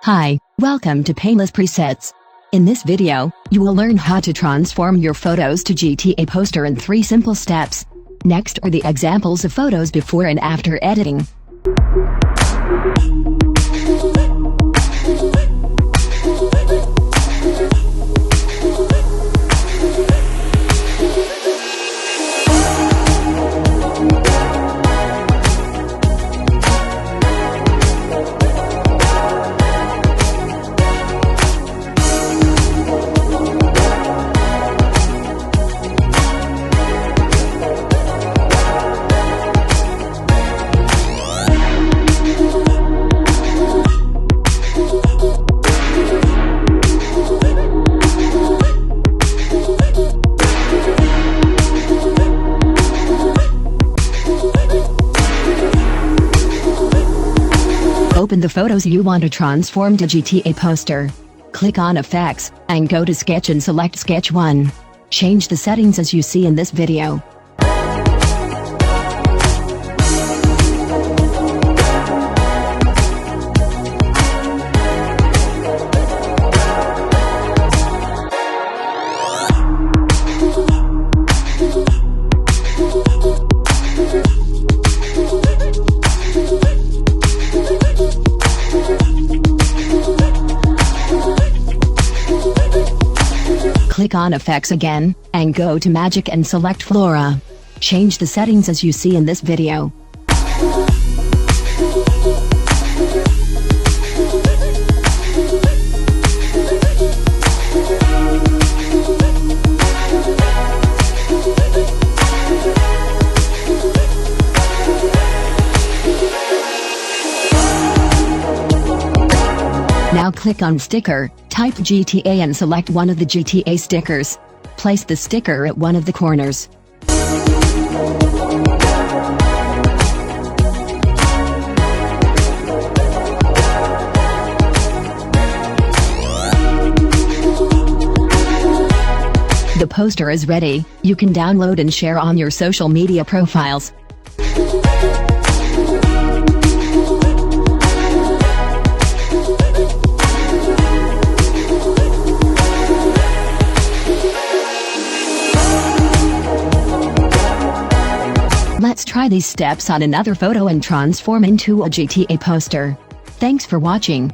Hi, welcome to Painless Presets. In this video, you will learn how to transform your photos to GTA poster in 3 simple steps. Next are the examples of photos before and after editing. Open the photos you want to transform to GTA poster. Click on Effects, and go to Sketch and select Sketch 1. Change the settings as you see in this video. Click on Effects again, and go to Magic and select Flora. Change the settings as you see in this video. Now click on Sticker, type GTA and select one of the GTA stickers. Place the sticker at one of the corners. The poster is ready. You can download and share on your social media profiles. Let's try these steps on another photo and transform into a GTA poster. Thanks for watching.